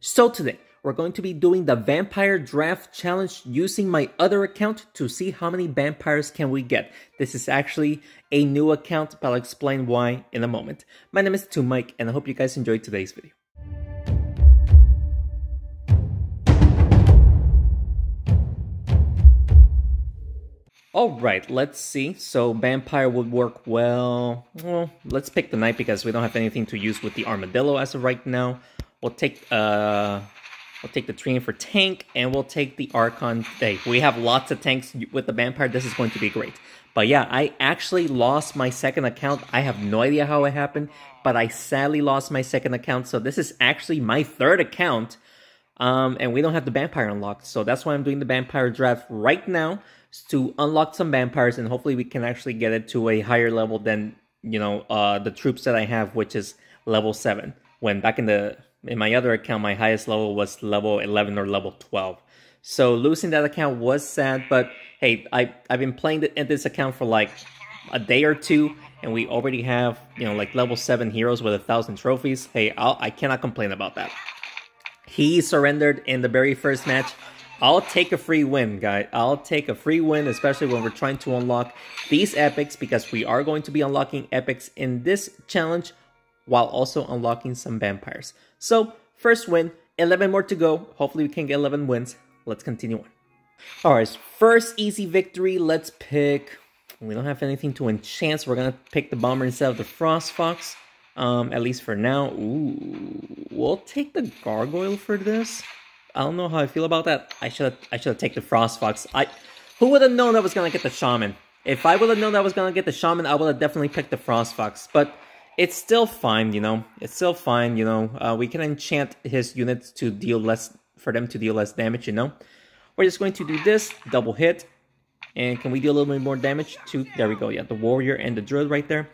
So today, we're going to be doing the Vampire Draft Challenge using my other account to see how many vampires can we get. This is actually a new account, but I'll explain why in a moment. My name is Mike, and I hope you guys enjoyed today's video. Alright, let's see. So Vampire would work well. Well, let's pick the Knight because we don't have anything to use with the Armadillo as of right now. We'll take the Treant for tank, and we'll take the Archon. Hey, we have lots of tanks with the Vampire. This is going to be great. But yeah, I actually lost my second account. I have no idea how it happened, but I sadly lost my second account. So this is actually my third account, and we don't have the Vampire unlocked. So that's why I'm doing the Vampire Draft right now, to unlock some Vampires, and hopefully we can actually get it to a higher level than, you know, the troops that I have, which is level 7. When back in my other account, my highest level was level 11 or level 12. So losing that account was sad, but hey, I've been playing in this account for like a day or two, and we already have, you know, like level 7 heroes with 1,000 trophies. Hey, I cannot complain about that. He surrendered in the very first match. I'll take a free win, guys. I'll take a free win, especially when we're trying to unlock these epics, because we are going to be unlocking epics in this challenge while also unlocking some vampires. So, first win, 11 more to go. Hopefully we can get 11 wins. Let's continue on. Alright, first easy victory. Let's pick... We don't have anything to enchant, so we're going to pick the Bomber instead of the Frost Fox. At least for now. Ooh, we'll take the Gargoyle for this. I don't know how I feel about that. I should have taken the Frost Fox. Who would have known I was going to get the Shaman? If I would have known I was going to get the Shaman, I would have definitely picked the Frost Fox. But it's still fine, you know. It's still fine, you know. We can enchant his units to deal less, for them to deal less damage, you know. We're just going to do this, double hit. And can we deal a little bit more damage to, there we go, yeah, the Warrior and the Druid right there.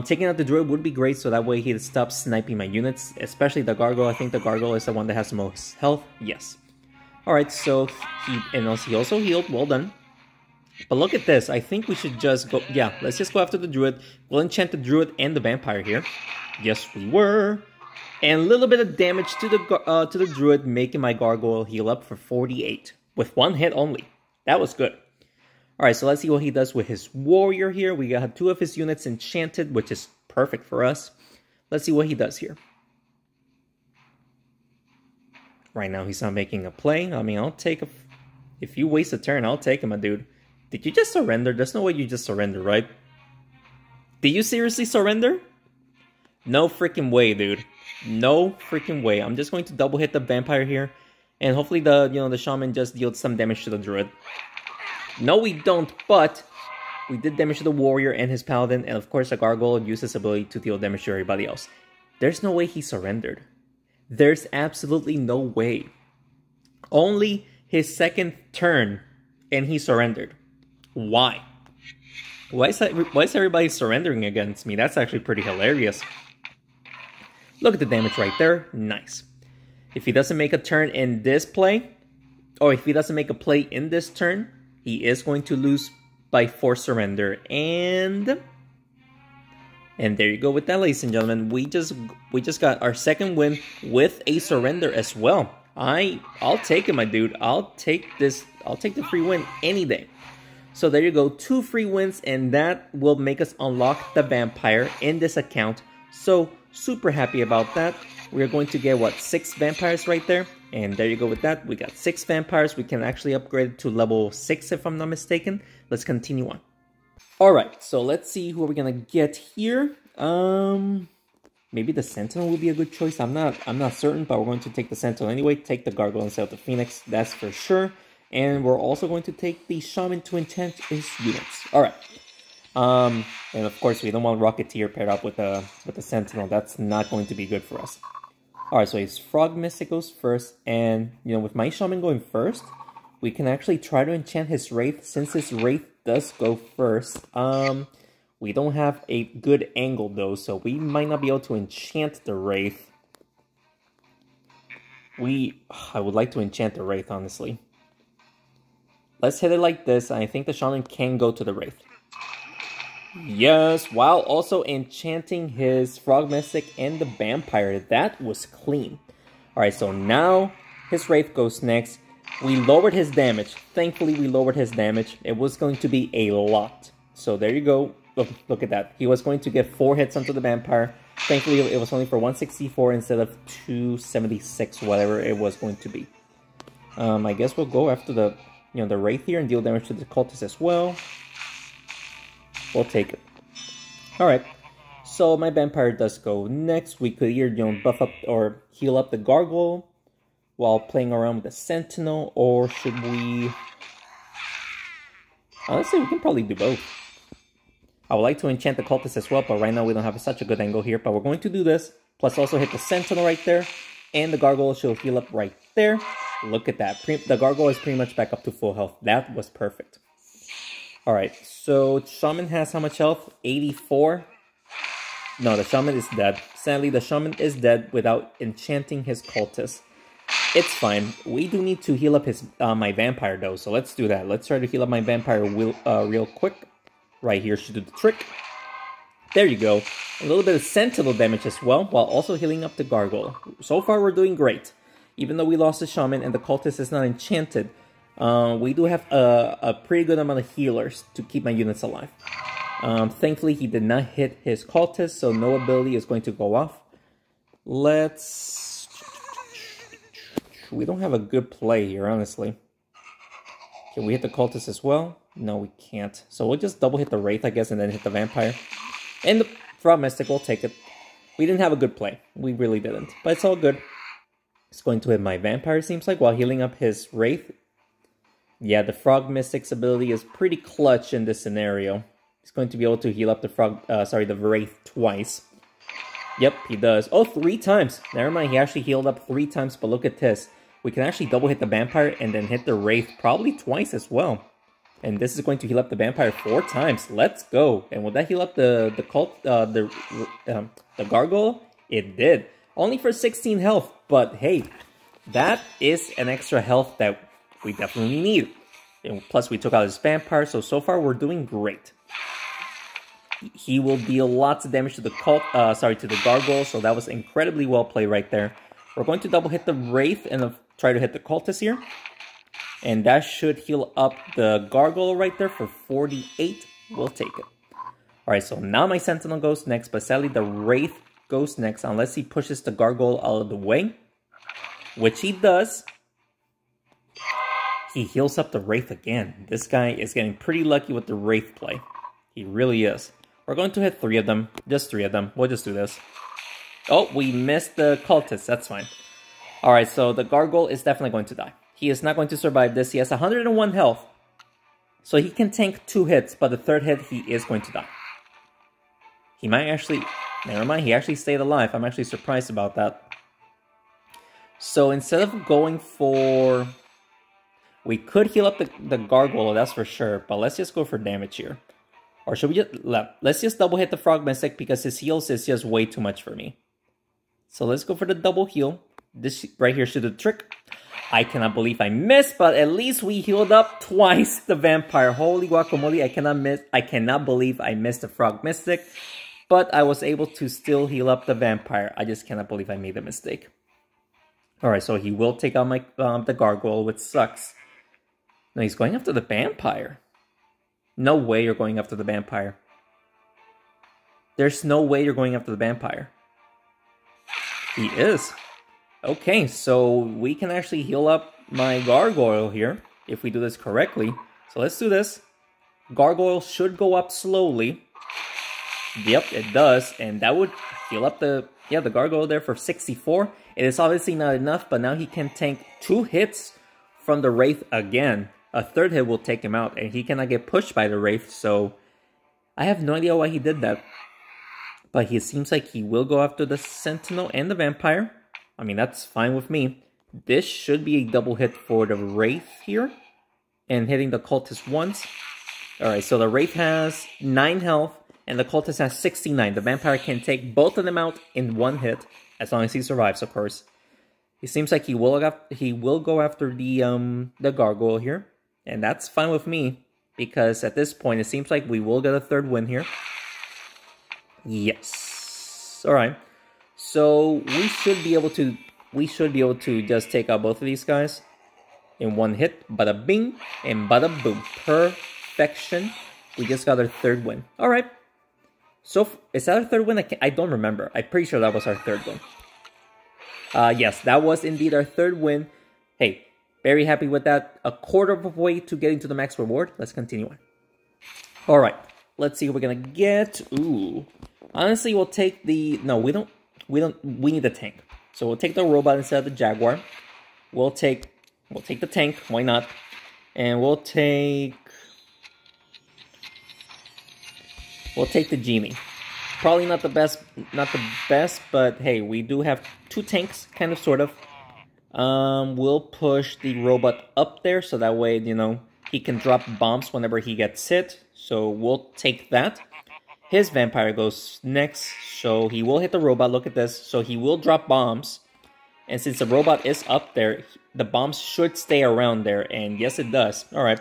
Taking out the Druid would be great, so that way he stops sniping my units, especially the Gargoyle. I think the Gargoyle is the one that has the most health. Yes. Alright, so he also healed. Well done. But look at this. I think we should just go... Yeah, let's just go after the Druid. We'll enchant the Druid and the Vampire here. Yes, we were. And a little bit of damage to the Druid, making my Gargoyle heal up for 48. With one hit only. That was good. Alright, so let's see what he does with his Warrior here. We got 2 of his units enchanted, which is perfect for us. Let's see what he does here. Right now, he's not making a play. I mean, I'll take a... If you waste a turn, I'll take him, my dude. Did you just surrender? There's no way you just surrender, right? Did you seriously surrender? No freaking way, dude. No freaking way. I'm just going to double hit the Vampire here. And hopefully the Shaman just deals some damage to the Druid. No, we don't, but we did damage to the Warrior and his Paladin, and of course the Gargoyle used his ability to deal damage to everybody else. There's no way he surrendered. There's absolutely no way. Only his second turn, and he surrendered. Why? Why is everybody surrendering against me? That's actually pretty hilarious. Look at the damage right there. Nice. If he doesn't make a turn in this play, or if he doesn't make a play in this turn, he is going to lose by forced surrender. And there you go with that, ladies and gentlemen. We just got our second win with a surrender as well. I'll take it, my dude. I'll take the free win any day. So there you go, 2 free wins, and that will make us unlock the Vampire in this account. So super happy about that. We're going to get, what, 6 Vampires right there? And there you go with that. We got 6 Vampires. We can actually upgrade to level 6 if I'm not mistaken. Let's continue on. Alright, so let's see who are we gonna get here. Maybe the Sentinel will be a good choice. I'm not certain, but we're going to take the Sentinel anyway. Take the Gargoyle instead of the Phoenix, that's for sure. And we're also going to take the Shaman to enchant his units. Alright. And of course we don't want Rocketeer paired up with the Sentinel. That's not going to be good for us. Alright, so his Frog Mystic goes first, and, you know, with my Shaman going first, we can actually try to enchant his Wraith, since his Wraith does go first. We don't have a good angle, though, so we might not be able to enchant the Wraith. I would like to enchant the Wraith, honestly. Let's hit it like this, and I think the Shaman can go to the Wraith. Yes, while also enchanting his Frog Mystic and the Vampire. That was clean. Alright, so now his Wraith goes next. We lowered his damage. Thankfully, we lowered his damage. It was going to be a lot. So there you go. Look at that. He was going to get 4 hits onto the Vampire. Thankfully, it was only for 164 instead of 276, whatever it was going to be. I guess we'll go after the Wraith here and deal damage to the Cultist as well. We'll take it. Alright. So my Vampire does go next. We could either, buff up or heal up the Gargoyle while playing around with the Sentinel, or should we... Honestly, we can probably do both. I would like to enchant the Cultist as well, but right now we don't have such a good angle here. But we're going to do this, plus also hit the Sentinel right there, and the Gargoyle should heal up right there. Look at that. The Gargoyle is pretty much back up to full health. That was perfect. Alright, so Shaman has how much health? 84? No, the Shaman is dead. Sadly, the Shaman is dead without enchanting his Cultist. It's fine. We do need to heal up his my Vampire though, so let's do that. Let's try to heal up my Vampire real quick. Right here should do the trick. There you go. A little bit of Sentinel damage as well, while also healing up the Gargoyle. So far, we're doing great. Even though we lost the Shaman and the Cultist is not enchanted, we do have a pretty good amount of healers to keep my units alive. Thankfully, he did not hit his Cultist, so no ability is going to go off. We don't have a good play here, honestly. Can we hit the Cultist as well? No, we can't. So we'll just double hit the Wraith, I guess, and then hit the Vampire. And the Frog Mystic, we'll take it. We didn't have a good play. We really didn't. But it's all good. It's going to hit my Vampire, seems like, while healing up his Wraith. Yeah, the Frog Mystic's ability is pretty clutch in this scenario. He's going to be able to heal up the Wraith twice. Yep, he does. Oh, 3 times. Never mind, he actually healed up 3 times, but look at this. We can actually double hit the Vampire and then hit the Wraith probably twice as well. And this is going to heal up the Vampire 4 times. Let's go. And will that heal up the Gargoyle? It did. Only for 16 health, but hey, that is an extra health that we definitely need. And plus, we took out his Vampire, so far we're doing great. He will deal lots of damage to the to the Gargoyle, so that was incredibly well played right there. We're going to double hit the Wraith and try to hit the Cultist here. And that should heal up the Gargoyle right there for 48. We'll take it. Alright, so now my Sentinel goes next, but sadly the Wraith goes next unless he pushes the Gargoyle out of the way. Which he does. He heals up the Wraith again. This guy is getting pretty lucky with the Wraith play. He really is. We're going to hit 3 of them. Just 3 of them. We'll just do this. Oh, we missed the Cultist. That's fine. Alright, so the Gargoyle is definitely going to die. He is not going to survive this. He has 101 health. So he can tank 2 hits, but the 3rd hit, he is going to die. He might actually... Never mind, he actually stayed alive. I'm actually surprised about that. So instead of going for... We could heal up the Gargoyle, that's for sure. But let's just go for damage here. Or should we just... Let's just double hit the Frog Mystic because his heals is just way too much for me. So let's go for the double heal. This right here should do the trick. I cannot believe I missed, but at least we healed up twice the Vampire. Holy guacamole, I cannot believe I missed the Frog Mystic. But I was able to still heal up the Vampire. I just cannot believe I made a mistake. Alright, so he will take out my the Gargoyle, which sucks. No, he's going after the Vampire. No way you're going after the Vampire. There's no way you're going after the Vampire. He is. Okay, so we can actually heal up my Gargoyle here, if we do this correctly. So let's do this. Gargoyle should go up slowly. Yep, it does. And that would heal up the Gargoyle there for 64. It is obviously not enough, but now he can tank 2 hits from the Wraith again. A 3rd hit will take him out, and he cannot get pushed by the Wraith, so... I have no idea why he did that. But he seems like he will go after the Sentinel and the Vampire. I mean, that's fine with me. This should be a double hit for the Wraith here. And hitting the Cultist once. Alright, so the Wraith has 9 health. And the Cultist has 69. The Vampire can take both of them out in 1 hit. As long as he survives, of course. It seems like he will go after the Gargoyle here. And that's fine with me. Because at this point, it seems like we will get a 3rd win here. Yes. Alright. So we should be able to we should be able to just take out both of these guys in one hit. Bada bing and bada boom. Perfection. We just got our third win. All right. So, is that our third win? I don't remember. I'm pretty sure that was our third win. Yes, that was indeed our third win. Hey, very happy with that. A quarter of a way to getting to the max reward. Let's continue on. All right. Let's see what we're going to get. Ooh. Honestly, we'll take the... No, we don't... We need the tank. So we'll take the robot instead of the Jaguar. We'll take the tank. Why not? And we'll take the genie. Probably not the best, but hey, we do have two tanks, kind of, sort of. We'll push the robot up there so that way, you know, he can drop bombs whenever he gets hit. So we'll take that. His vampire goes next, so he will hit the robot. Look at this. So he will drop bombs. And since the robot is up there, the bombs should stay around there. And yes, it does. All right.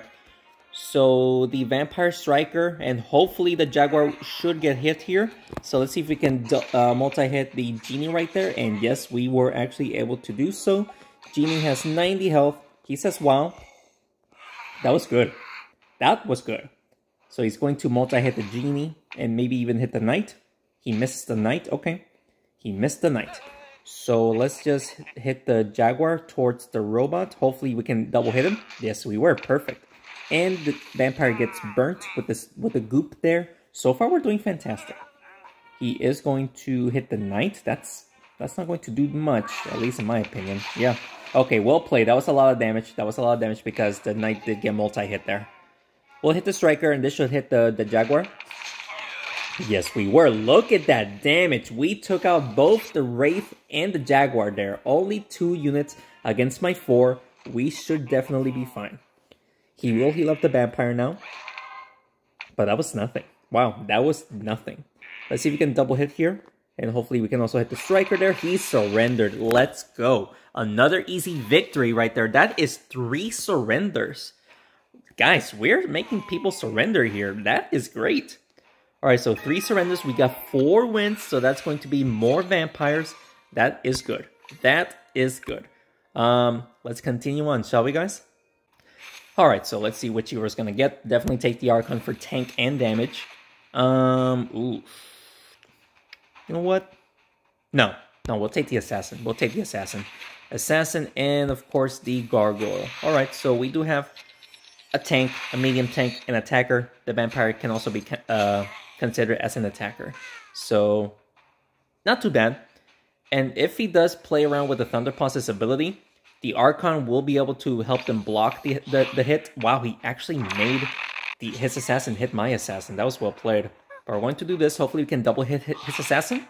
So the vampire striker and hopefully the Jaguar should get hit here. So let's see if we can multi-hit the genie right there. And yes, we were actually able to do so. Genie has 90 health. He says, wow. That was good. That was good. So he's going to multi-hit the genie and maybe even hit the knight. He missed the knight. Okay. He missed the knight. So let's just hit the Jaguar towards the robot. Hopefully we can double hit him. Yes, we were. Perfect. And the vampire gets burnt with the goop there. So far we're doing fantastic. He is going to hit the knight. That's not going to do much, at least in my opinion. Yeah. Okay, well played. That was a lot of damage. That was a lot of damage because the knight did get multi-hit there. We'll hit the striker, and this should hit the Jaguar. Yes, we were. Look at that damage. We took out both the Wraith and the Jaguar there. Only 2 units against my 4. We should definitely be fine. He will heal up the vampire now. But that was nothing. Wow, that was nothing. Let's see if we can double hit here. And hopefully we can also hit the striker there. He surrendered. Let's go. Another easy victory right there. That is 3 surrenders. Guys, we're making people surrender here. That is great. Alright, so 3 surrenders. We got 4 wins. So that's going to be more vampires. That is good. That is good. Let's continue on, shall we, guys? Alright, so let's see which hero is going to get. Definitely take the Archon for tank and damage. Ooh. You know what? No, we'll take the Assassin. We'll take the Assassin. Assassin and, of course, the Gargoyle. Alright, so we do have a tank, a medium tank, an attacker. The Vampire can also be considered as an attacker. So, not too bad. And if he does play around with the Thunderpulse's ability, the Archon will be able to help them block the hit. Wow, he actually made his Assassin hit my Assassin. That was well played. But we're going to do this. Hopefully we can double hit his Assassin.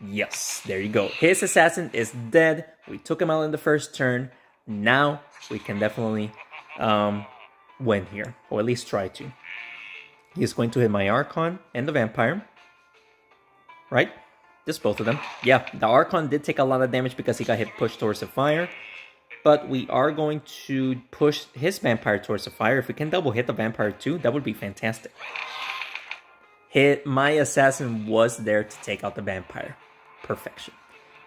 Yes, there you go. His Assassin is dead. We took him out in the first turn. Now we can definitely win here. Or at least try to. He's going to hit my Archon and the Vampire. Right? Just both of them. Yeah, the Archon did take a lot of damage because he got hit pushed towards the fire. But we are going to push his Vampire towards the fire. If we can double hit the Vampire too, that would be fantastic. My Assassin was there to take out the Vampire. Perfection.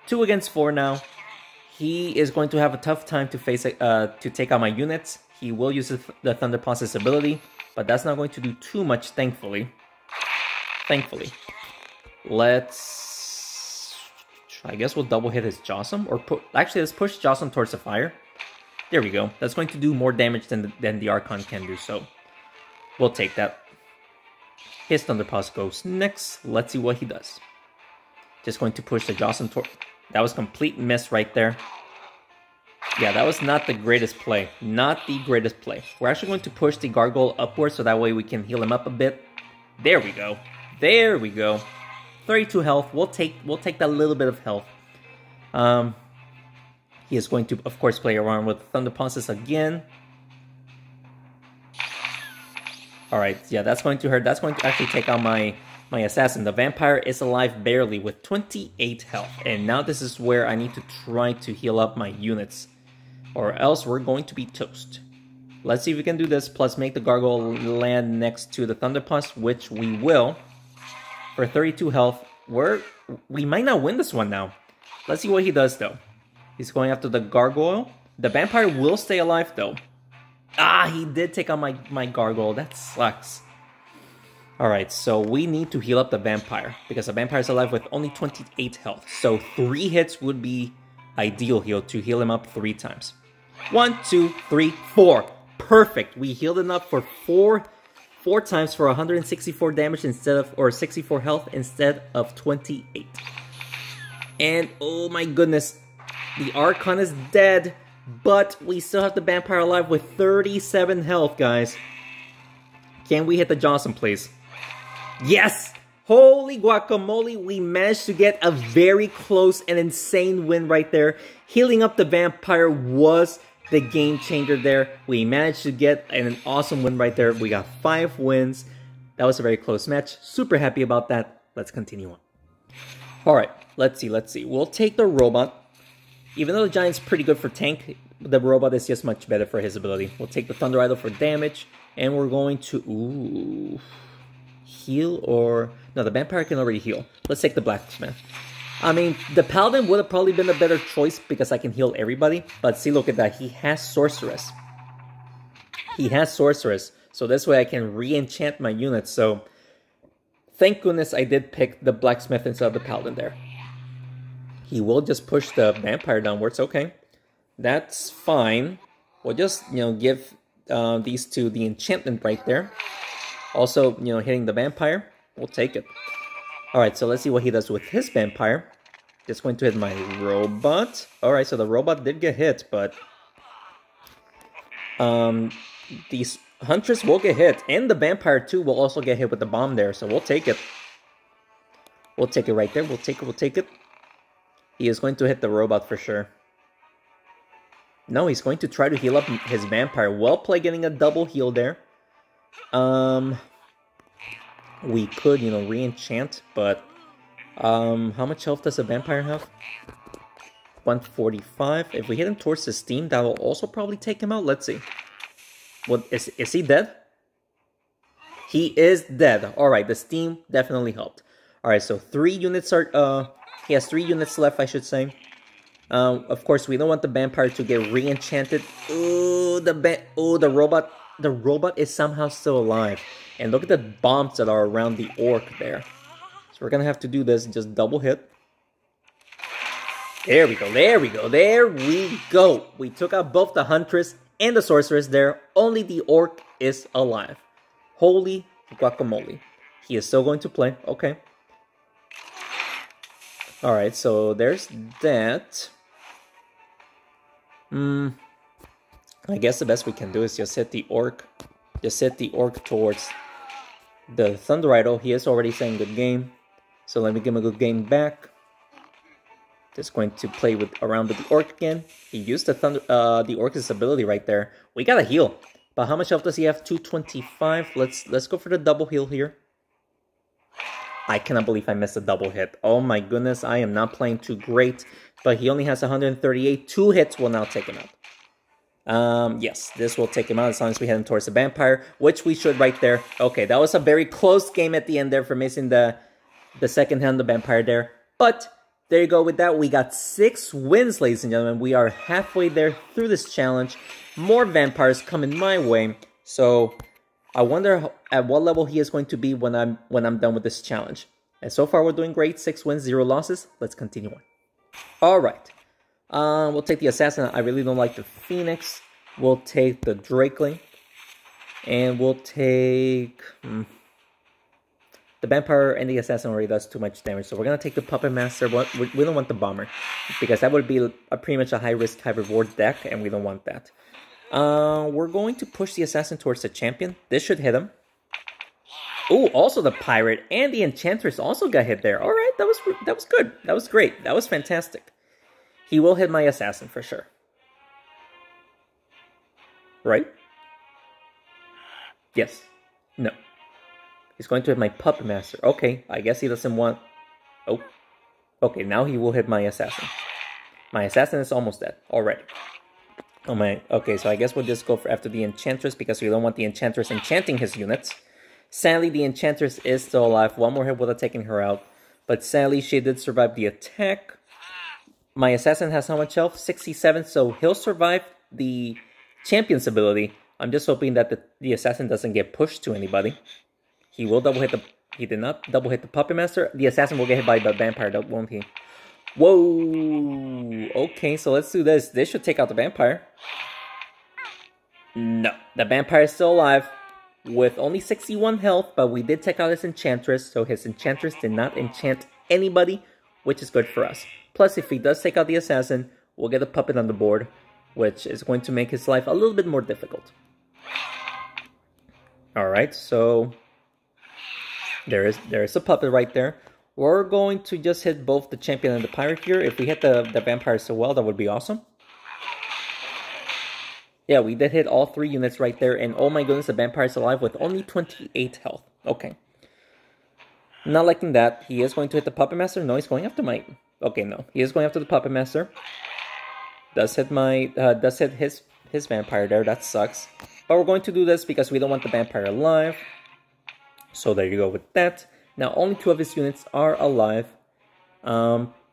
2 against 4 now. He is going to have a tough time to take out my units. He will use the Thunderpulse's ability, but that's not going to do too much, thankfully. I guess we'll double hit his Jossum, or actually let's push Jossum towards the fire. There we go. That's going to do more damage than the Archon can do, so we'll take that. His Thunderpulse goes next. Let's see what he does. Just going to push the Jossum toward... That was complete miss right there. Yeah, that was not the greatest play. Not the greatest play. We're actually going to push the Gargoyle upwards so that way we can heal him up a bit. There we go. There we go. 32 health. We'll take that little bit of health. He is going to, of course, play around with Thunder Pulses again. Alright, yeah, that's going to hurt. That's going to actually take out my Assassin. The Vampire is alive barely with 28 health. And now this is where I need to try to heal up my units. Or else we're going to be toast. Let's see if we can do this, plus make the Gargoyle land next to the Thunder Pulse, which we will. For 32 health, we might not win this one now. Let's see what he does, though. He's going after the gargoyle. The vampire will stay alive though. Ah, he did take on my gargoyle. That sucks. Alright, so we need to heal up the vampire because the vampire is alive with only 28 health. So 3 hits would be ideal heal to heal him up 3 times. 1, 2, 3, 4. Perfect. We healed him up for 4 times for 164 damage instead of, or 64 health instead of 28. And oh my goodness, the Archon is dead, but we still have the vampire alive with 37 health, guys. Can we hit the Johnson, please? Yes! Holy guacamole, we managed to get a very close and insane win right there. Healing up the vampire was the game changer there. We managed to get an awesome win right there. We got 5 wins. That was a very close match. Super happy about that. Let's continue on. Alright, let's see. We'll take the robot. Even though the giant's pretty good for tank, the robot is just much better for his ability. We'll take the Thunder Idol for damage. And we're going to... Ooh... Heal or... No, the vampire can already heal. Let's take the blacksmith. I mean, the paladin would have probably been a better choice because I can heal everybody. But see, look at that. He has sorceress. So this way I can re-enchant my units. So, thank goodness I did pick the blacksmith instead of the paladin there. He will just push the vampire downwards. Okay. That's fine. We'll just, give these two the enchantment right there. Also, hitting the vampire. We'll take it. Alright, so let's see what he does with his vampire. Just going to hit my robot. Alright, so the robot did get hit, but... these Huntress will get hit. And the vampire, too, will also get hit with the bomb there. So we'll take it. We'll take it right there. We'll take it. He is going to hit the robot for sure. No, he's going to try to heal up his vampire. Well played getting a double heal there. We could, re-enchant, but how much health does a vampire have? 145. If we hit him towards the steam, that will also probably take him out. Let's see. What is he dead? He is dead. Alright, the steam definitely helped. Alright, so 3 units are he has 3 units left, I should say. Of course, we don't want the vampire to get re-enchanted. Ooh, the robot. The robot is somehow still alive. And look at the bombs that are around the orc there. So we're going to have to do this. Just double hit. There we go. We took out both the Huntress and the Sorceress there. Only the orc is alive. Holy guacamole. He is still going to play. Okay. Alright, so there's that. I guess the best we can do is just hit the orc. Just hit the orc towards the Thunder Idol. He is already saying good game. So let me give him a good game back. Just going to play around with the orc again. He used the orc's ability right there. We got a heal. But how much health does he have? 225. Let's go for the double heal here. I cannot believe I missed a double hit. Oh my goodness, I am not playing too great. But he only has 138. 2 hits will now take him out. Yes, this will take him out as long as we head him towards the vampire, which we should right there. Okay, that was a very close game at the end there for missing the second hand of the vampire there. But there you go with that. We got 6 wins, ladies and gentlemen. We are halfway there through this challenge. More vampires coming my way. So I wonder at what level he is going to be when I'm done with this challenge. And so far we're doing great. 6 wins, 0 losses. Let's continue on. Alright. We'll take the Assassin. I really don't like the Phoenix. We'll take the Drakeling. And we'll take... The Vampire and the Assassin already does too much damage. So we're going to take the Puppet Master. We don't want the Bomber. Because that would be pretty much a high risk, high reward deck. And we don't want that. We're going to push the Assassin towards the Champion. This should hit him. Oh, also the Pirate and the Enchantress also got hit there. Alright, that was good. That was great. That was fantastic. He will hit my Assassin for sure. Right? Yes. No. He's going to hit my Puppet Master. Okay, I guess he doesn't want... Oh. Okay, now he will hit my Assassin. My Assassin is almost dead already. Oh my... Okay, so I guess we'll just go for after the Enchantress because we don't want the Enchantress enchanting his units. Sadly, the Enchantress is still alive. One more hit would have taken her out. But sadly, she did survive the attack. My assassin has how much health? 67, so he'll survive the champion's ability. I'm just hoping that the assassin doesn't get pushed to anybody. He will double hit the... He did not double hit the Puppet Master. The assassin will get hit by the vampire, won't he? Whoa! Okay, so let's do this. This should take out the vampire. No, the vampire is still alive with only 61 health, but we did take out his enchantress, so his enchantress did not enchant anybody, which is good for us. Plus, if he does take out the assassin, we'll get a puppet on the board, which is going to make his life a little bit more difficult. Alright, so there is a puppet right there. We're going to just hit both the champion and the pirate here. If we hit the vampire so well, that would be awesome. Yeah, we did hit all 3 units right there, and oh my goodness, the vampire is alive with only 28 health. Okay. Not liking that. He is going to hit the Puppet Master. No, he's going after my... Okay, no. He is going after the Puppet Master. Does hit his vampire there. That sucks. But we're going to do this because we don't want the vampire alive. So there you go with that. Now, only 2 of his units are alive.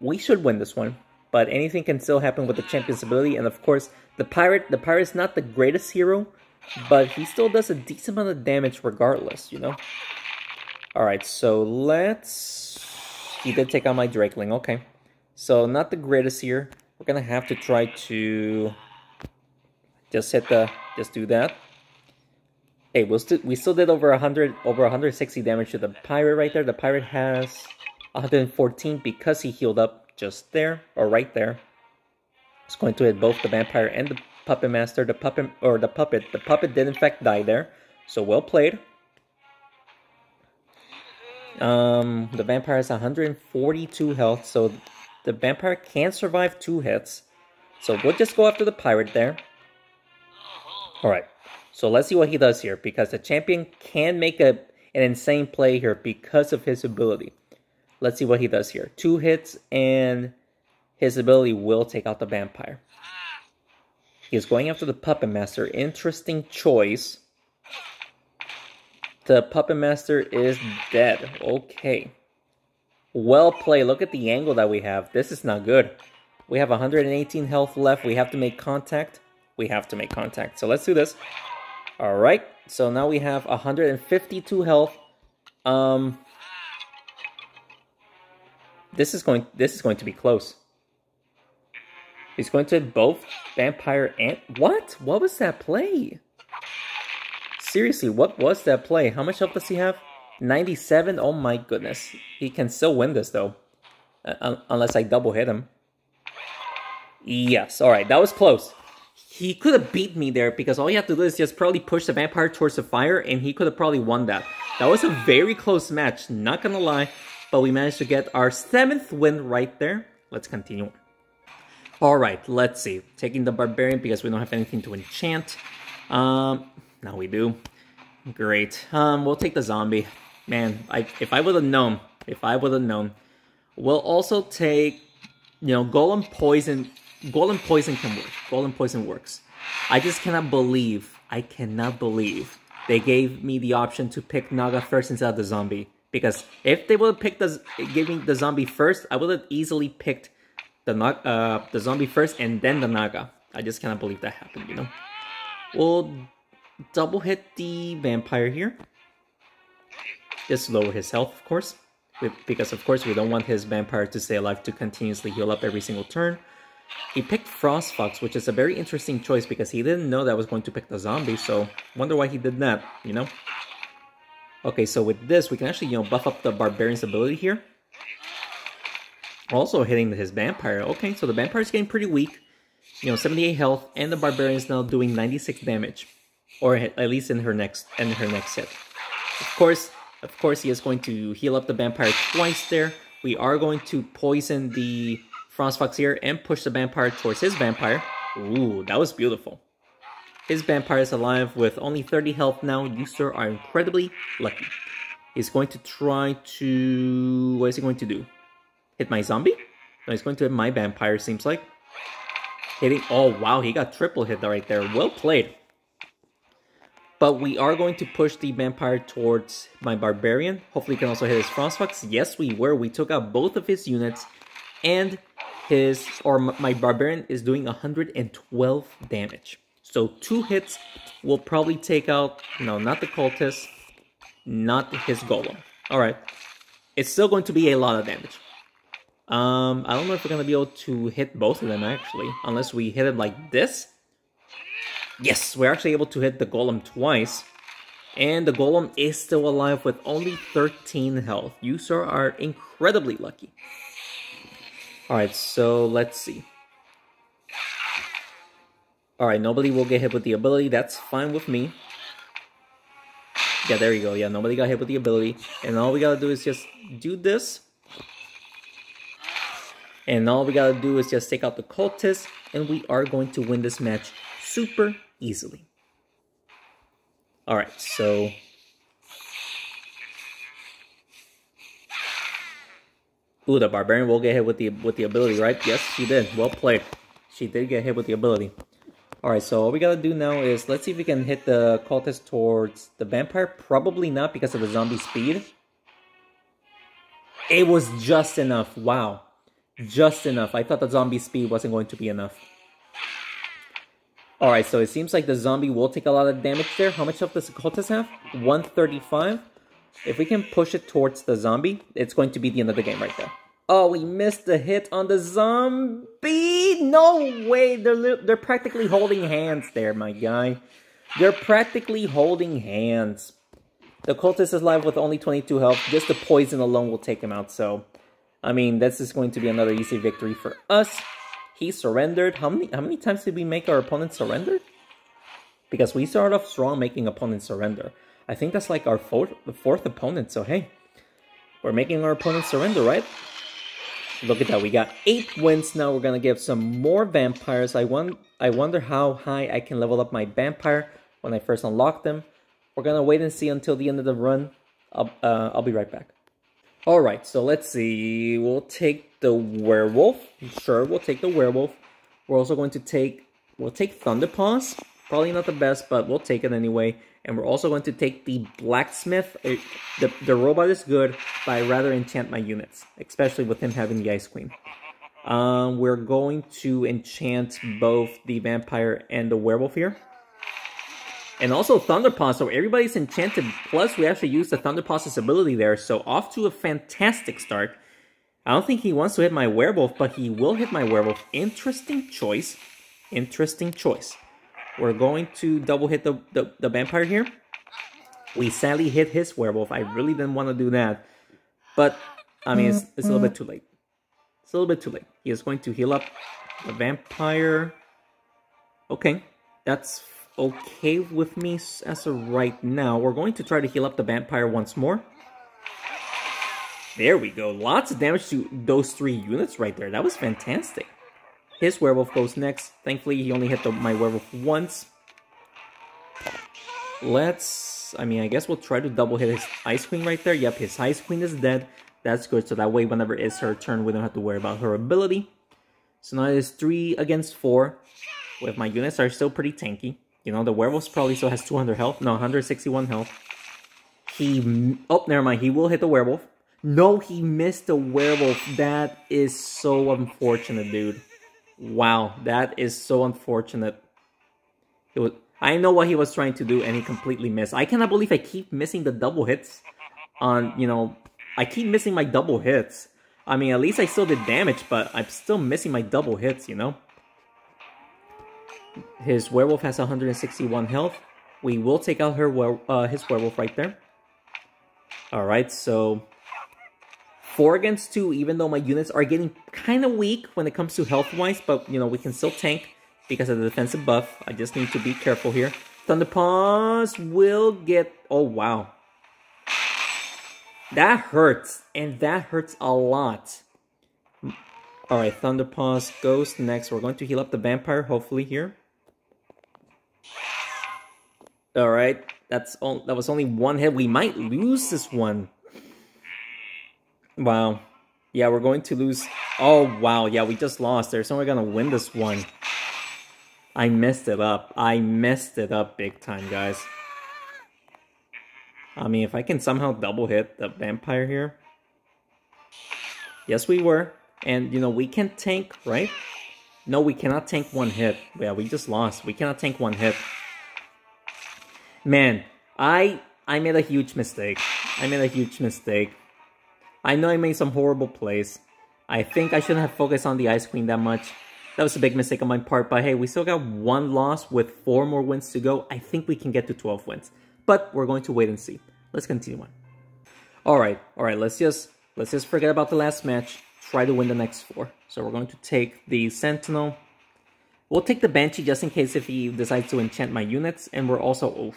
We should win this one. But anything can still happen with the champion's ability. And of course, the pirate is not the greatest hero. But he still does a decent amount of damage regardless, you know. Alright, so let's... He did take out my Drakeling, okay. So, not the greatest here. We're gonna have to try to... Just do that. Hey, we still did over 160 damage to the pirate right there. The pirate has 114 because he healed up just there, or right there. It's going to hit both the vampire and the Puppet Master. The puppet did in fact die there. So well played. The vampire has 142 health, so the vampire can survive 2 hits. So we'll just go after the pirate there. Alright, so let's see what he does here, because the champion can make an insane play here because of his ability. Let's see what he does here. 2 hits, and his ability will take out the vampire. He's going after the Puppet Master. Interesting choice. The Puppet Master is dead. Okay. Well played. Look at the angle that we have. This is not good. We have 118 health left. We have to make contact. We have to make contact. So let's do this. Alright. So now we have 152 health. This is going to be close. He's going to hit both vampire and... What? What was that play? Seriously, what was that play? How much health does he have? 97? Oh my goodness. He can still win this though. Unless I double hit him. Yes, alright, that was close. He could have beat me there because all you have to do is just probably push the vampire towards the fire and he could have probably won that. That was a very close match, not gonna lie. But we managed to get our 7th win right there. Let's continue on. Alright, let's see. Taking the Barbarian because we don't have anything to enchant. Now we do. Great. We'll take the Zombie. Man, if I would have known. We'll also take, you know, Golem Poison. Golem Poison can work. Golem Poison works. I just cannot believe they gave me the option to pick Naga first instead of the Zombie. Because if they would have picked giving the Zombie first, I would have easily picked the Zombie first and then the Naga. I just cannot believe that happened, you know. We'll double hit the Vampire here. Just lower his health, of course. Because, of course, we don't want his Vampire to stay alive to continuously heal up every single turn. He picked Frost Fox, which is a very interesting choice because he didn't know that I was going to pick the Zombie, so wonder why he did that, you know? Okay, so with this, we can actually, you know, buff up the Barbarian's ability here. Also hitting his Vampire. Okay, so the Vampire is getting pretty weak. You know, 78 health, and the Barbarian is now doing 96 damage. Or at least in her next hit. Of course, he is going to heal up the Vampire twice there. We are going to poison the Frost Fox here and push the Vampire towards his Vampire. Ooh, that was beautiful. His Vampire is alive with only 30 health now. You, sir, are incredibly lucky. He's going to try to... What is he going to do? Hit my Zombie? No, he's going to hit my Vampire, seems like. Hitting... Oh, wow, he got triple hit right there. Well played. But we are going to push the Vampire towards my Barbarian. Hopefully he can also hit his Frostfox. Yes, we were. We took out both of his units. And my barbarian is doing 112 damage. So 2 hits will probably take out, no, not the cultist, not his golem. Alright. It's still going to be a lot of damage. I don't know if we're going to be able to hit both of them, actually. Unless we hit it like this. Yes, we're actually able to hit the golem twice. And the golem is still alive with only 13 health. You, sir, are incredibly lucky. Alright, so let's see. Alright, nobody will get hit with the ability. That's fine with me. Yeah, there you go. Yeah, nobody got hit with the ability. And all we gotta do is just do this. And all we gotta do is just take out the cultist. And we are going to win this match super easily. Alright, so... Ooh, the barbarian will get hit with the ability, right? Yes, she did. Well played. She did get hit with the ability. Alright, so all we gotta do now is, let's see if we can hit the cultist towards the vampire. Probably not because of the zombie speed. It was just enough. Wow. Just enough. I thought the zombie speed wasn't going to be enough. Alright, so it seems like the zombie will take a lot of damage there. How much health does the cultist have? 135. If we can push it towards the zombie, it's going to be the end of the game right there. Oh, we missed the hit on the zombie! No way! They're practically holding hands there, my guy. They're practically holding hands. The cultist is alive with only 22 health. Just the poison alone will take him out, so... I mean, this is going to be another easy victory for us. He surrendered. How many times did we make our opponent surrender? Because we started off strong making opponents surrender. I think that's like our fourth opponent, so hey. We're making our opponent surrender, right? Look at that, we got 8 wins now. We're gonna give some more vampires. I wonder how high I can level up my vampire when I first unlock them. We're gonna wait and see until the end of the run. I'll be right back. Alright, so let's see. We'll take the werewolf. Sure, we'll take the werewolf. We're also going to we'll take Thunderpaws. Probably not the best, but we'll take it anyway. And we're also going to take the blacksmith. The robot is good, but I'd rather enchant my units, especially with him having the Ice Queen. We're going to enchant both the vampire and the werewolf here. And also Thunderpaw, so everybody's enchanted. Plus, we actually used the Thunderpaw's ability there, so off to a fantastic start. I don't think he wants to hit my werewolf, but he will hit my werewolf. Interesting choice. Interesting choice. We're going to double hit the vampire here. We sadly hit his werewolf. I really didn't want to do that. But, I mean, it's a little bit too late. It's a little bit too late. He is going to heal up the vampire. Okay, that's okay with me as of right now. We're going to try to heal up the vampire once more. There we go. Lots of damage to those 3 units right there. That was fantastic. His werewolf goes next. Thankfully, he only hit my werewolf once. I guess we'll try to double hit his Ice Queen right there. Yep, his Ice Queen is dead. That's good, so that way whenever it's her turn, we don't have to worry about her ability. So now it is 3 against 4. With my units are still pretty tanky. You know, the werewolf probably still has 200 health. No, 161 health. Oh, never mind. He will hit the werewolf. No, he missed the werewolf. That is so unfortunate, dude. Wow, that is so unfortunate. I know what he was trying to do, and he completely missed. I cannot believe I keep missing the double hits on, you know, I keep missing my double hits. I mean, at least I still did damage, but I'm still missing my double hits, you know? His werewolf has 161 health. We will take out his werewolf right there. Alright, so 4 against 2, even though my units are getting kind of weak when it comes to health-wise, but, you know, we can still tank because of the defensive buff. I just need to be careful here. Thunderpaws will get... Oh, wow. That hurts, and that hurts a lot. Alright, Thunderpaws goes next. We're going to heal up the vampire, hopefully, here. Alright, that was only 1 hit. We might lose this one. Wow. Yeah, we're going to lose. Oh, wow. Yeah, we just lost. There's no way we're going to win this one. I messed it up. I messed it up big time, guys. I mean, if I can somehow double hit the vampire here. Yes, we were. And, you know, we can tank, right? No, we cannot tank one hit. Yeah, we just lost. We cannot tank one hit. Man, I made a huge mistake. I made a huge mistake. I know I made some horrible plays. I think I shouldn't have focused on the Ice Queen that much. That was a big mistake on my part, but hey, we still got 1 loss with 4 more wins to go. I think we can get to 12 wins. But we're going to wait and see. Let's continue on. Alright, let's just forget about the last match. Try to win the next 4. So we're going to take the Sentinel. We'll take the Banshee just in case if he decides to enchant my units. And we're also... Oof.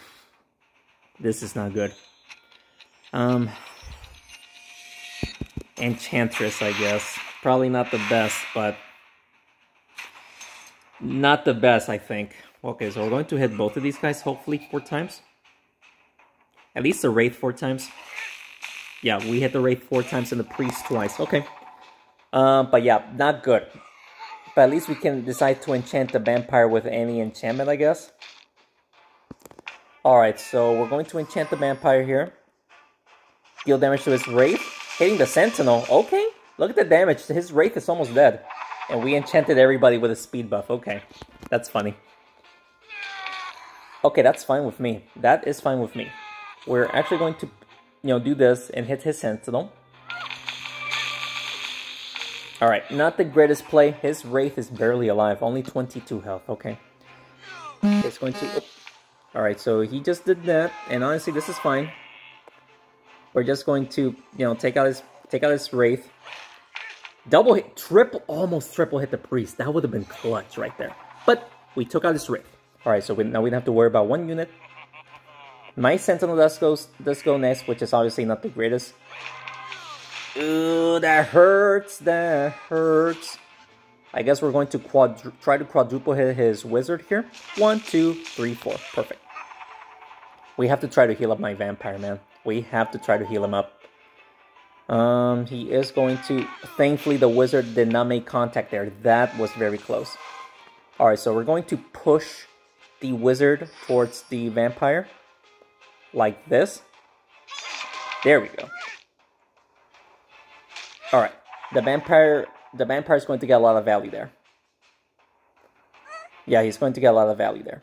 This is not good. Enchantress, I guess. Probably not the best, but... Not the best, I think. Okay, so we're going to hit both of these guys, hopefully, 4 times. At least the Wraith 4 times. Yeah, we hit the Wraith 4 times and the Priest twice. Okay. But yeah, not good. But at least we can decide to enchant the Vampire with any enchantment, I guess. Alright, so we're going to enchant the Vampire here. Deal damage to his Wraith. Hitting the Sentinel. Okay, look at the damage. His Wraith is almost dead. And we enchanted everybody with a speed buff. Okay, that's funny. Okay, that's fine with me. That is fine with me. We're actually going to, you know, do this and hit his Sentinel. Alright, not the greatest play. His Wraith is barely alive. Only 22 health. Okay. It's going to... Alright, so he just did that. And honestly, this is fine. We're just going to, you know, take out his Wraith. Double hit, almost triple hit the Priest. That would have been clutch right there. But we took out his Wraith. Alright, so now we don't have to worry about 1 unit. My Sentinel does go next, which is obviously not the greatest. Ooh, that hurts. That hurts. I guess we're going to try to quadruple hit his Wizard here. 1, 2, 3, 4. Perfect. We have to try to heal up my Vampire, man. We have to try to heal him up. He is going to... Thankfully, the Wizard did not make contact there. That was very close. Alright, so we're going to push the Wizard towards the Vampire. Like this. There we go. Alright. The Vampire is going to get a lot of value there. Yeah, he's going to get a lot of value there.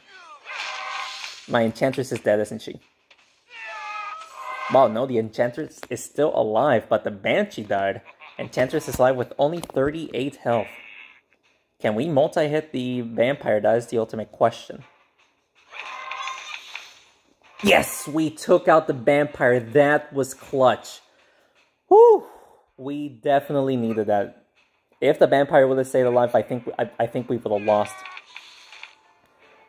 My Enchantress is dead, isn't she? Wow, no, the Enchantress is still alive, but the Banshee died. Enchantress is alive with only 38 health. Can we multi-hit the Vampire? That is the ultimate question. Yes, we took out the Vampire. That was clutch. Whew, we definitely needed that. If the Vampire would have stayed alive, I think we would have lost.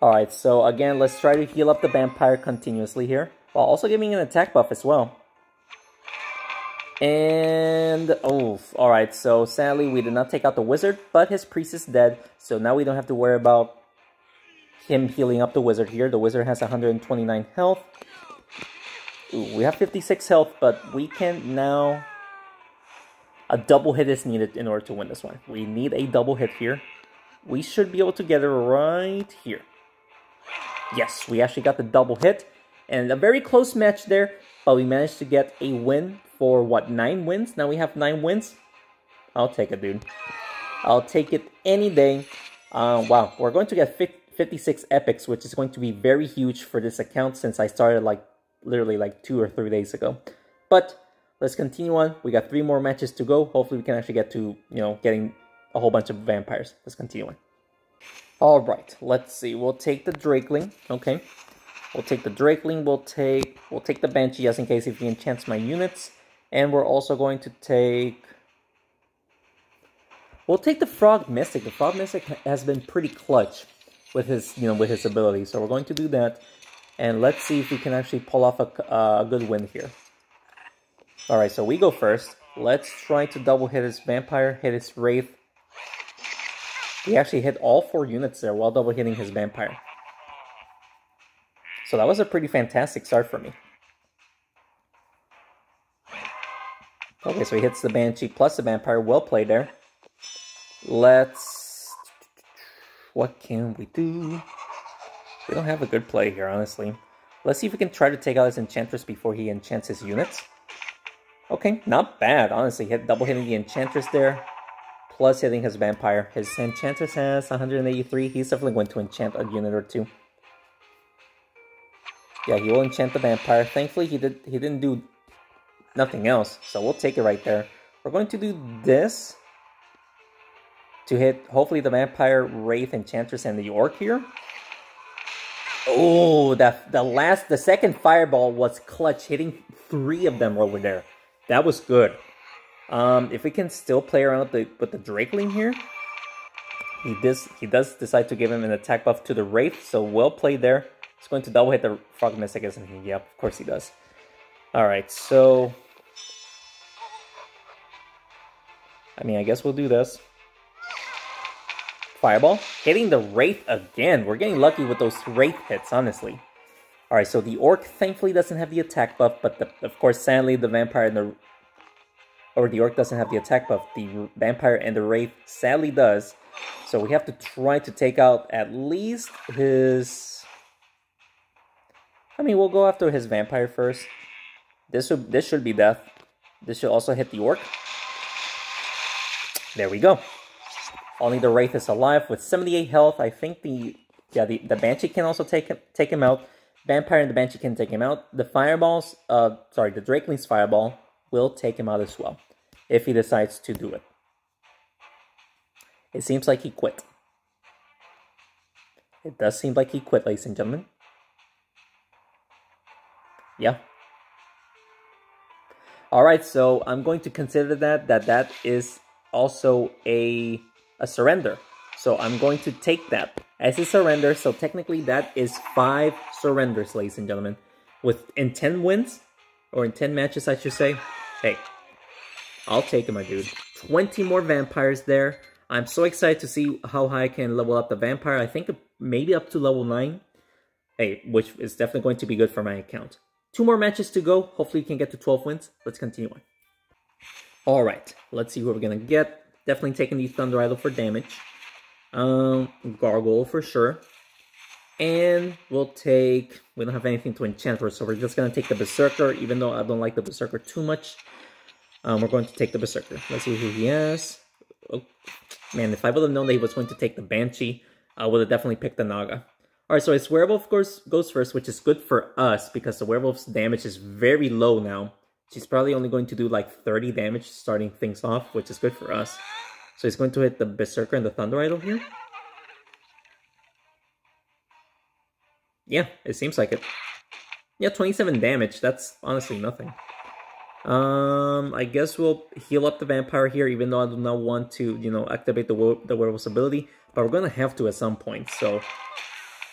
Alright, so again, let's try to heal up the Vampire continuously here, while also giving an attack buff as well. And, oh, alright, so sadly we did not take out the Wizard, but his Priest is dead, so now we don't have to worry about him healing up the Wizard here. The Wizard has 129 health. Ooh, we have 56 health, but we can now... A double hit is needed in order to win this one. We need a double hit here. We should be able to get it right here. Yes, we actually got the double hit. And a very close match there, but we managed to get a win for, what, 9 wins? Now we have 9 wins. I'll take it, dude. I'll take it any day. Wow, we're going to get 56 epics, which is going to be very huge for this account since I started, like, literally, like, 2 or 3 days ago. But let's continue on. We got 3 more matches to go. Hopefully we can actually get to, you know, getting a whole bunch of vampires. Let's continue on. Alright, let's see. We'll take the Drakeling. Okay. We'll take the Drakeling. We'll take the Banshee just in case if he enchants my units. And we're also going to take... We'll take the Frog Mystic. The Frog Mystic has been pretty clutch with his, you know, with his ability. So we're going to do that. And let's see if we can actually pull off a good win here. Alright, so we go first. Let's try to double hit his Vampire, hit his Wraith. He actually hit all 4 units there while double hitting his Vampire. So that was a pretty fantastic start for me. Okay, so he hits the Banshee plus the Vampire. Well played there. Let's... What can we do? We don't have a good play here, honestly. Let's see if we can try to take out his Enchantress before he enchants his units. Okay, not bad, honestly. Double hitting the Enchantress there. plus hitting his vampire. His Enchantress has 183. He's definitely going to enchant a unit or two. Yeah, he will enchant the vampire. Thankfully, he didn't do nothing else, so we'll take it right there. We're going to do this to hit, hopefully, the vampire, wraith, enchantress, and the orc here. Oh, the second fireball was clutch, hitting 3 of them over there. That was good. If we can still play around with the Drakeling here, he does decide to give him an attack buff to the wraith, so well played there. He's going to double hit the frog mystic, isn't he? Yep, of course he does. All right, so I mean, I guess we'll do this. Fireball. Hitting the wraith again. We're getting lucky with those wraith hits, honestly. Alright, so the orc thankfully doesn't have the attack buff, but of course, sadly, the vampire and the... Or the orc doesn't have the attack buff. The vampire and the wraith sadly does. So we have to try to take out at least his... I mean, we'll go after his vampire first. This should be death. This should also hit the orc. There we go. Only the wraith is alive with 78 health. I think the banshee can also take him out. Vampire and the banshee can take him out. The fireballs, the Drakeling's fireball will take him out as well if he decides to do it. It seems like he quit. It does seem like he quit, ladies and gentlemen. Yeah. Alright, so I'm going to consider that is also a surrender. So I'm going to take that as a surrender. So technically that is 5 surrenders, ladies and gentlemen. In 10 wins, or in 10 matches I should say. Hey, I'll take it, my dude. 20 more vampires there. I'm so excited to see how high I can level up the vampire. I think maybe up to level 9. Hey, which is definitely going to be good for my account. 2 more matches to go. Hopefully we can get to 12 wins. Let's continue on. Alright, let's see who we're going to get. Definitely taking the Thunder Idol for damage. Gargoyle for sure. And we'll take... We don't have anything to enchant for, so we're just going to take the Berserker, even though I don't like the Berserker too much. We're going to take the Berserker. Let's see who he has. Oh, man, if I would have known that he was going to take the Banshee, I would have definitely picked the Naga. Alright, so his Werewolf, of course, goes first, which is good for us, because the Werewolf's damage is very low now. She's probably only going to do like 30 damage starting things off, which is good for us. So he's going to hit the Berserker and the Thunder Idol here. Yeah, it seems like it. Yeah, 27 damage. That's honestly nothing. I guess we'll heal up the Vampire here, even though I do not want to, activate the Werewolf's ability. But we're going to have to at some point, so...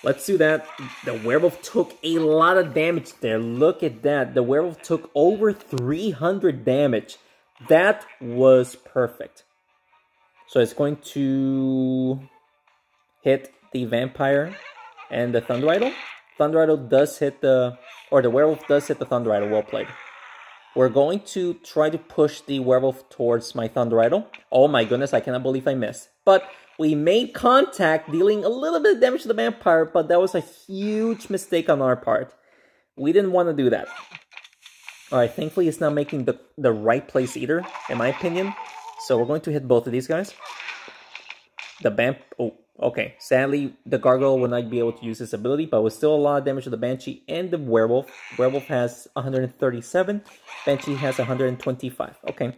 Let's do that. The Werewolf took a lot of damage there. Look at that. The Werewolf took over 300 damage. That was perfect. So it's going to hit the Vampire and the Thunder Idol. Thunder Idol does hit the Werewolf does hit the Thunder Idol. Well played. We're going to try to push the Werewolf towards my Thunder Idol. Oh my goodness, I cannot believe I missed. But we made contact, dealing a little bit of damage to the Vampire, but that was a huge mistake on our part. We didn't want to do that. Alright, thankfully it's not making the right place either, in my opinion. So we're going to hit both of these guys. Oh, okay. Sadly, the Gargoyle will not be able to use this ability, but with still a lot of damage to the Banshee and the Werewolf. Werewolf has 137, Banshee has 125. Okay.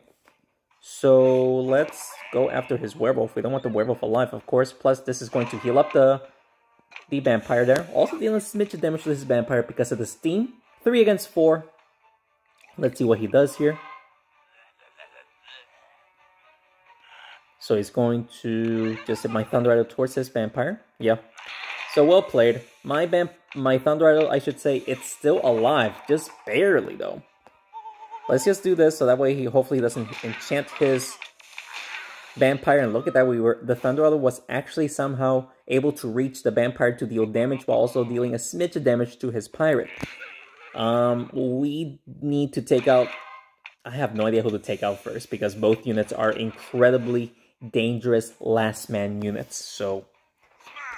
So let's go after his Werewolf. We don't want the Werewolf alive, of course. Plus, this is going to heal up the Vampire there. Also dealing a smidge of damage to this Vampire because of the Steam. 3 against 4. Let's see what he does here. So he's going to just hit my Thunder Idol towards this Vampire. Yeah. So well played. My Thunder Idol, I should say, it's still alive. Just barely, though. Let's just do this so that way he hopefully doesn't enchant his Vampire. And look at that, the Thunder Idol was actually somehow able to reach the Vampire to deal damage while also dealing a smidge of damage to his Pirate. We need to take out... I have no idea who to take out first because both units are incredibly dangerous last man units. So,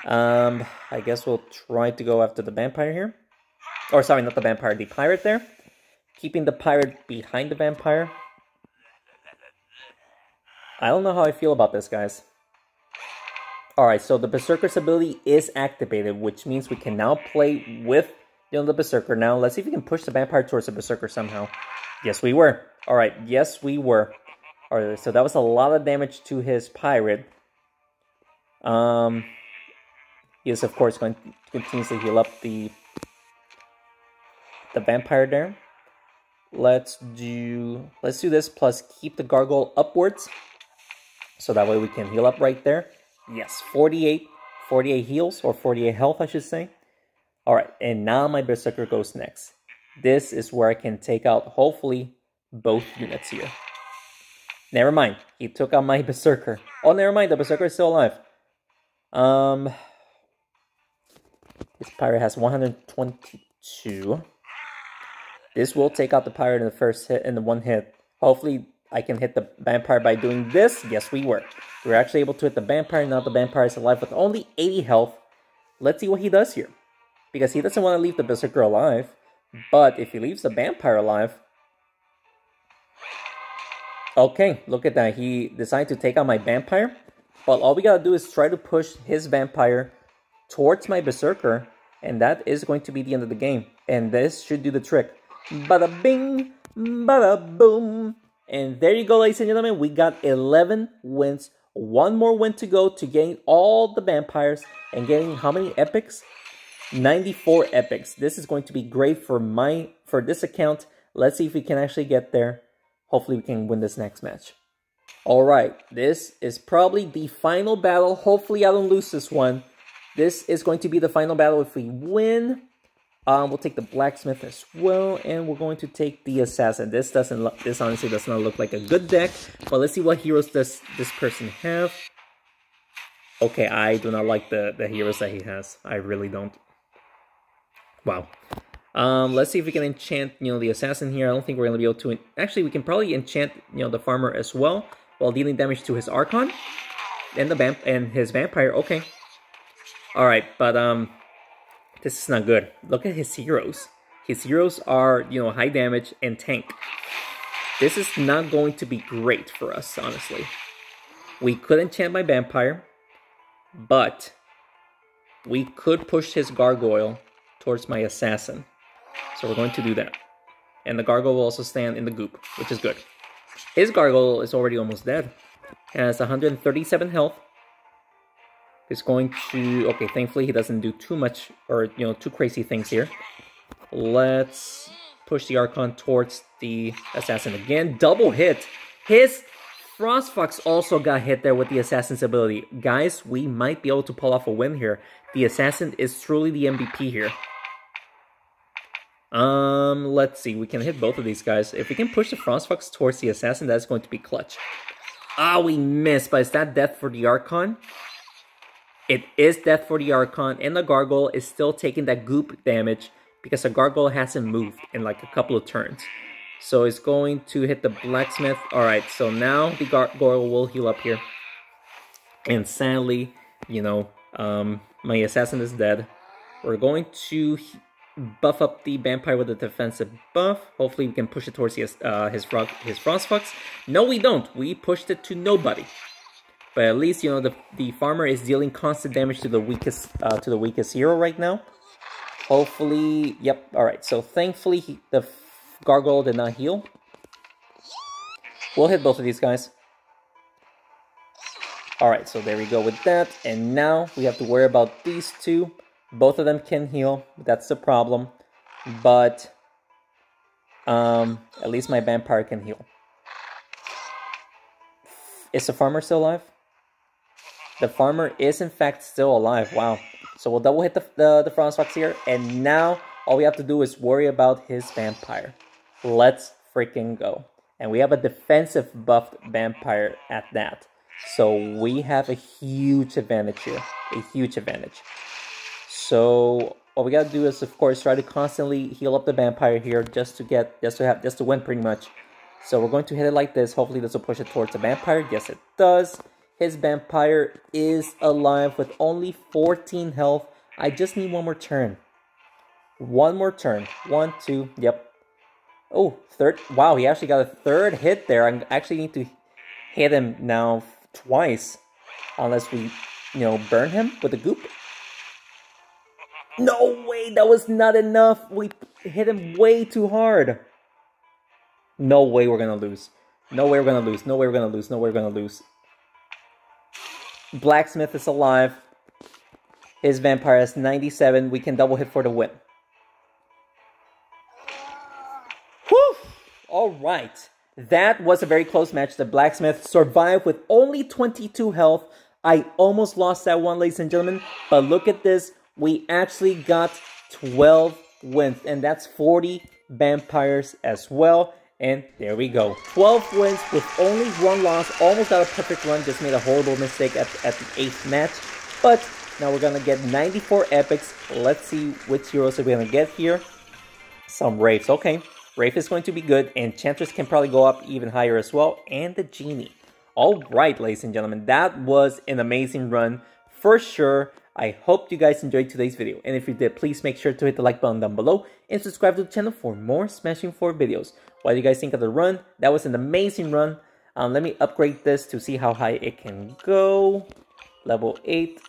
I guess we'll try to go after the Vampire here. Or sorry, not the Vampire, the Pirate there. Keeping the Pirate behind the Vampire. I don't know how I feel about this, guys. Alright, so the Berserker's ability is activated, which means we can now play with, the Berserker. Now, let's see if we can push the Vampire towards the Berserker somehow. Yes, we were. Alright, yes, we were. Alright, so that was a lot of damage to his Pirate. He is, of course, going to continuously heal up the Vampire there. Let's do this, plus keep the Gargoyle upwards. So that way we can heal up right there. Yes, 48 heals, or 48 health, I should say. Alright, and now my Berserker goes next. This is where I can take out, hopefully, both units here. Never mind, he took out my Berserker. Oh, never mind, the Berserker is still alive. His Pirate has 122. This will take out the Pirate in the first hit, in the one hit. Hopefully, I can hit the Vampire by doing this. Yes, we were. We were actually able to hit the Vampire. Now the Vampire is alive with only 80 health. Let's see what he does here. Because he doesn't want to leave the Berserker alive. But if he leaves the Vampire alive... Okay, look at that. He decided to take out my Vampire. But all we gotta do is try to push his Vampire towards my Berserker. And that is going to be the end of the game. And this should do the trick. Bada bing, bada boom. And there you go, ladies and gentlemen. We got 11 wins. One more win to go to gain all the Vampires. And getting how many epics? 94 epics. This is going to be great for this account. Let's see if we can actually get there. Hopefully we can win this next match. Alright, this is probably the final battle. Hopefully I don't lose this one. This is going to be the final battle if we win. We'll take the Blacksmith as well, and we're going to take the Assassin. This honestly does not look like a good deck, but let's see what heroes does this person have. Okay, I do not like the heroes that he has. I really don't. Wow. Let's see if we can enchant, the Assassin here. I don't think we're going to be able to... Actually, we can probably enchant, the Farmer as well, while dealing damage to his Archon and his Vampire. Okay. Alright, but, this is not good. Look at his heroes. His heroes are, high damage and tank. This is not going to be great for us, honestly. We could enchant my Vampire, but we could push his Gargoyle towards my Assassin. So we're going to do that. And the Gargoyle will also stand in the goop, which is good. His Gargoyle is already almost dead. Has 137 health. He's going to... Okay, thankfully he doesn't do too much, or, too crazy things here. Let's push the Archon towards the Assassin again. Double hit! His Frostfox also got hit there with the Assassin's ability. Guys, we might be able to pull off a win here. The Assassin is truly the MVP here. Let's see. We can hit both of these guys. If we can push the Frostfox towards the Assassin, that's going to be clutch. Ah, we missed, but is that death for the Archon? It is death for the Archon, and the Gargoyle is still taking that goop damage because the Gargoyle hasn't moved in like a couple of turns. So it's going to hit the Blacksmith. Alright, so now the Gargoyle will heal up here. And sadly, my Assassin is dead. We're going to buff up the Vampire with a defensive buff. Hopefully we can push it towards his Frostfox. No, we don't. We pushed it to nobody. But at least, the Farmer is dealing constant damage to the weakest hero right now. Hopefully, yep, alright. So thankfully, the Gargoyle did not heal. We'll hit both of these guys. Alright, so there we go with that. And now we have to worry about these two. Both of them can heal. That's the problem. But at least my Vampire can heal. Is the Farmer still alive? The Farmer is in fact still alive. Wow. So we'll double hit the Frostfox here. And now all we have to do is worry about his Vampire. Let's freaking go. And we have a defensive buffed Vampire at that. So we have a huge advantage here. A huge advantage. So what we gotta do is, of course, try to constantly heal up the Vampire here just to win pretty much. So we're going to hit it like this. Hopefully this will push it towards the Vampire. Yes, it does. His Vampire is alive with only 14 health. I just need one more turn. One more turn. 1, 2, yep. Oh, third. Wow, he actually got a third hit there. I actually need to hit him now twice. Unless we, burn him with the goop. No way, that was not enough. We hit him way too hard. No way we're gonna lose. No way we're gonna lose. No way we're gonna lose. No way we're gonna lose. Blacksmith is alive. His vampire has 97. We can double hit for the win. Whew! Alright. That was a very close match. The blacksmith survived with only 22 health. I almost lost that one, ladies and gentlemen. But look at this. We actually got 12 wins. And that's 40 vampires as well. And there we go. 12 wins with only one loss. Almost got a perfect run. Just made a horrible mistake at the 8th match. But now we're going to get 94 epics. Let's see which heroes are we going to get here. Some Wraiths. Okay. Wraith is going to be good. Enchantress can probably go up even higher as well. And the Genie. Alright, ladies and gentlemen. That was an amazing run. For sure. I hope you guys enjoyed today's video. And if you did, please make sure to hit the like button down below. And subscribe to the channel for more Smashing 4 videos. What do you guys think of the run? That was an amazing run. Let me upgrade this to see how high it can go. Level 8.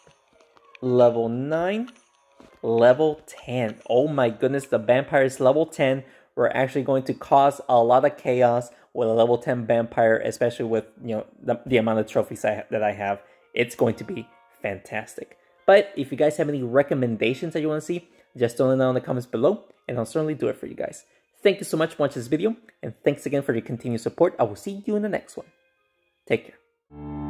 Level 9. Level 10. Oh my goodness, the vampire is level 10. We're actually going to cause a lot of chaos with a level 10 vampire, especially with the amount of trophies that I have. It's going to be fantastic. But if you guys have any recommendations that you want to see, just don't let me know in the comments below, and I'll certainly do it for you guys. Thank you so much for watching this video, and thanks again for your continued support. I will see you in the next one. Take care.